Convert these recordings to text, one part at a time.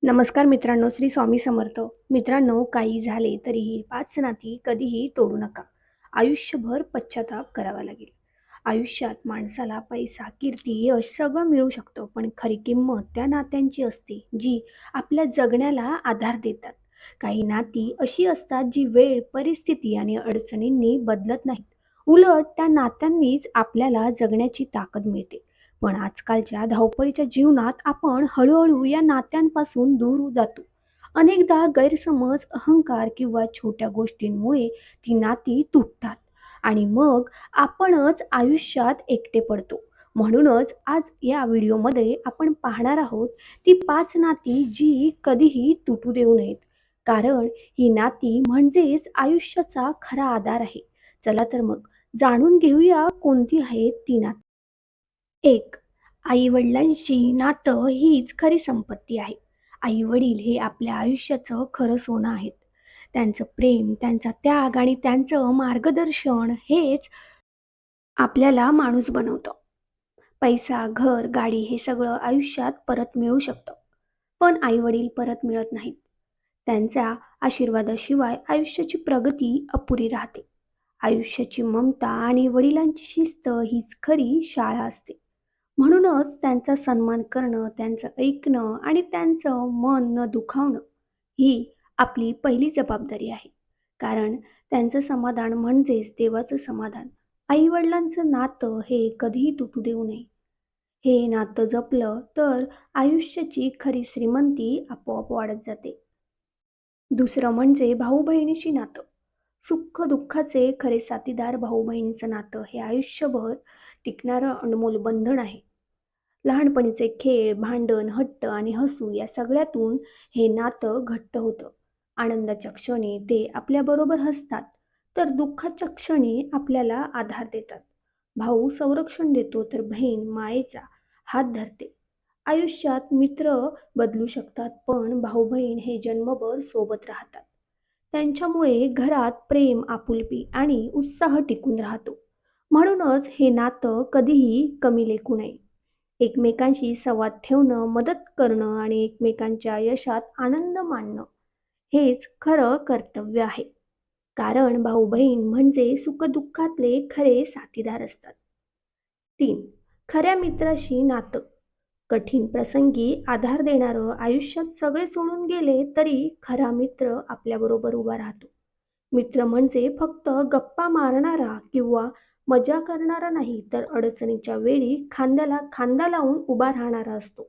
नमस्कार मित्रांनो, श्री स्वामी समर्थ. मित्रांनो, काही झाले तरीही 5 नाती कधीही तोडू नका. आयुष्यभर पश्चाताप करावा लागेल. आयुष्यात माणसाला पैसा, कीर्ती, यश सगळं मिळू शकतं, पण खरी किंमत त्या नात्यांची असते, जी आपल्या जगण्याला आधार देतात. काही नाती अशी असतात, जी वेळ, परिस्थिती आणि अडचणींनी बदलत नाहीत. उलट त्या नात्यांनीच आपल्याला जगण्याची ताकद मिळते. पण आजकालच्या धावपळीच्या जीवनात आपण हळूहळू या नात्यांपासून दूर जातो. अनेकदा गैरसमज, अहंकार किंवा छोट्या गोष्टींमुळे ती नाती तुटतात आणि मग आपणच आयुष्यात एकटे पडतो. म्हणूनच आज या व्हिडिओमध्ये आपण पाहणार आहोत ती 5 नाती जी कधीही तुटू देऊ नयेत. कारण ही नाती म्हणजेच आयुष्याचा खरा आधार आहे. चला तर मग जाणून घेऊया कोणती आहेत ती नाती. 1. आई-वडिलांशी नातं हीच खरी संपत्ती आहे. आई-वडील हे आपल्या आयुष्याचं खरं सोनं आहेत. त्यांचं प्रेम, त्यांचा त्याग आणि त्यांचं मार्गदर्शन हेच आपल्याला माणूस बनवतं. पैसा, घर, गाडी हे सगळं आयुष्यात परत मिळू शकतं. पण आई-वडील परत मिळत नाहीत. त्यांच्या आशीर्वादाशिवाय आयुष्याची प्रगती अपुरी राहते. आयुष्याची ममता आणि वडिलांची शिस्त हीच खरी शाळा असते. म्हणूनच त्यांचा सन्मान करणं, त्यांचं ऐकणं आणि त्यांचं मन न दुखावणं ही आपली पहिली जबाबदारी आहे. कारण त्यांचं समाधान म्हणजेच देवाचं समाधान. आई-वडिलांचं नातं हे कधीही तुटू देऊ नये. हे नातं जपलं तर आयुष्याची खरी श्रीमंती आपोआप वाढत जाते. दुसरं म्हणजे भाऊ-बहिणीशी नातं. सुख-दुःखाचे खरे साथीदार भाऊ-बहिणीचं नातं हे आयुष्यभर टिकणारं अनमोल बंधन आहे. लहानपणीचे खेळ, भांडण, हट्ट आणि हसू या सगळ्यातून हे नातं घट्ट होतं. आनंदाच्या क्षणी ते आपल्याबरोबर हसतात, तर दुःखाच्या क्षणी आपल्याला आधार देतात. भाऊ संरक्षण देतो, तर बहीण मायेचा हात धरते. आयुष्यात मित्र बदलू शकतात, पण भाऊ-बहीण हे जन्मभर सोबत राहतात. त्यांच्यामुळे घरात प्रेम, आपुलकी आणि उत्साह टिकून राहतो. म्हणूनच हे नातं कधीही कमी लेखू नये. एकमेकांशी संवाद ठेवणं, मदत करणं आणि एकमेकांच्या यशात आनंद मानणं हेच खरं कर्तव्य आहे. कारण भाऊ-बहीण म्हणजे सुख-दुःखातले खरे साथीदार असतात. 3. खऱ्या मित्राशी नातं. कठीण प्रसंगी आधार देणारं, आयुष्यात सगळे सोडून गेले तरी खरा मित्र आपल्याबरोबर उभा राहतो. मित्र म्हणजे फक्त गप्पा मारणारा किंवा मजा करणारा नाही, तर अडचणीच्या वेळी खांद्याला खांदा लावून उभा राहणारा असतो.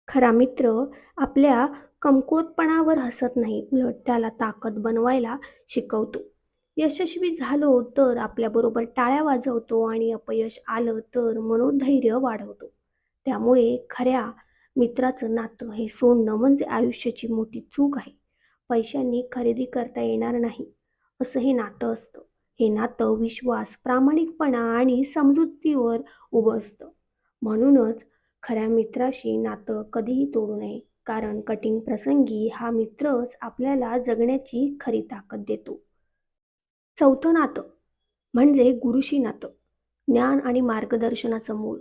खरा मित्र आपल्या कमकुवतपणावर हसत नाही, उलट त्याला ताकद बनवायला शिकवतो. यशस्वी झालो तर आपल्याबरोबर टाळ्या वाजवतो आणि अपयश आलं तर मनोधैर्य वाढवतो. त्यामुळे खऱ्या मित्राचं नातं हे सोडणं म्हणजे आयुष्याची मोठी चूक आहे. पैशांनी खरेदी करता येणार नाही, असं हे नातं असतं. हे नातं विश्वास, प्रामाणिकपणा आणि समजुतीवर उभं असतं. म्हणूनच खऱ्या मित्राशी नातं कधीही तोडू नये. कारण कठीण प्रसंगी हा मित्रच आपल्याला जगण्याची खरी ताकद देतो. चौथं नातं म्हणजे गुरुशी नातं. ज्ञान आणि मार्गदर्शनाचं मूळ.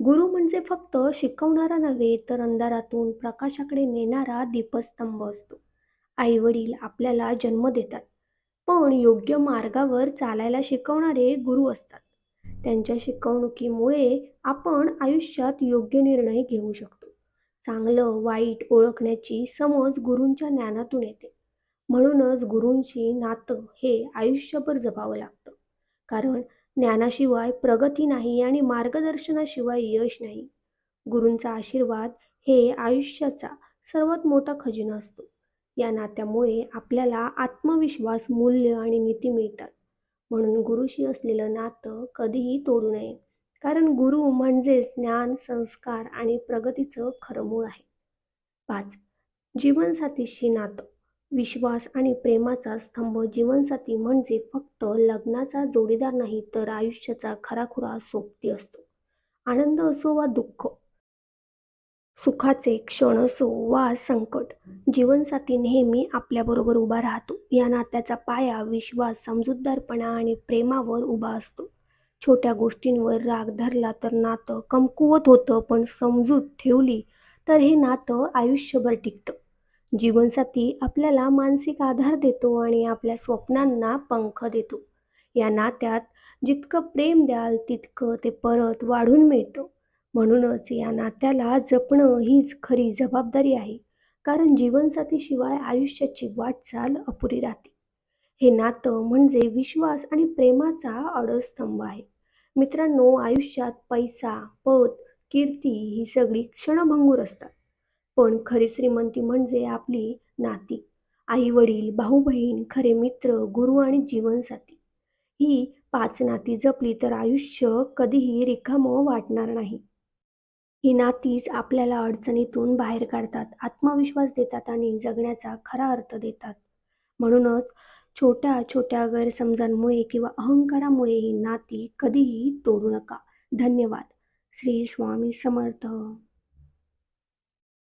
गुरु म्हणजे फक्त शिकवणारा नव्हे, तर अंधारातून प्रकाशाकडे नेणारा दीपस्तंभ असतो. आई-वडील आपल्याला जन्म देतात, पण योग्य मार्गावर चालायला शिकवणारे गुरु असतात. त्यांच्या शिकवणुकीमुळे आपण आयुष्यात योग्य निर्णय घेऊ शकतो. चांगलं वाईट ओळखण्याची समज गुरूंच्या ज्ञानातून येते. म्हणूनच गुरूंशी नातं हे आयुष्यभर जपावं लागतं. कारण ज्ञानाशिवाय प्रगती नाही आणि मार्गदर्शनाशिवाय यश नाही. गुरूंचा आशीर्वाद हे आयुष्याचा सर्वात मोठा खजिना असतो. या नात्यामुळे आपल्याला आत्मविश्वास, मूल्य आणि नीती मिळतात. म्हणून गुरुशी असलेलं नातं कधीही तोडू नये. कारण गुरु म्हणजेच ज्ञान, संस्कार आणि प्रगतीचं खरं मूळ आहे. 5. जीवनसाथीशी नातं. विश्वास आणि प्रेमाचा स्तंभ. जीवनसाथी म्हणजे फक्त लग्नाचा जोडीदार नाही, तर आयुष्याचा खराखुरा सोबती असतो. आनंद असो वा दुःख, सुखाचे क्षण असो वा संकट, जीवनसाथी नेहमी आपल्याबरोबर उभा राहतो. या नात्याचा पाया विश्वास, समजूतदारपणा आणि प्रेमावर उभा असतो. छोट्या गोष्टींवर राग धरला तर नातं कमकुवत होतं, पण समजूत ठेवली तर हे नातं आयुष्यभर टिकतं. जीवनसाथी आपल्याला मानसिक आधार देतो आणि आपल्या स्वप्नांना पंख देतो. या नात्यात जितकं प्रेम द्याल तितकं ते परत वाढून मिळतं. म्हणूनच या नात्याला जपणं हीच खरी जबाबदारी आहे. कारण जीवनसाथीशिवाय आयुष्याची वाटचाल अपुरी राहते. हे नातं म्हणजे विश्वास आणि प्रेमाचा आडस्तंभ आहे. मित्रांनो, आयुष्यात पैसा, पद, कीर्ती ही सगळी क्षणभंगूर असतात. पण खरी श्रीमंती म्हणजे आपली नाती. आई-वडील, भाऊ-बहीण, खरे मित्र, गुरु आणि जीवनसाथी. ही 5 नाती जपली तर आयुष्य कधीही रिकामं वाटणार नाही. ही नातीच आपल्याला अडचणीतून बाहेर काढतात, आत्मविश्वास देतात आणि जगण्याचा खरा अर्थ देतात. म्हणूनच छोट्या-छोट्या गैरसमजांमुळे किंवा अहंकारामुळे ही नाती कधीही तोडू नका. धन्यवाद. श्री स्वामी समर्थ.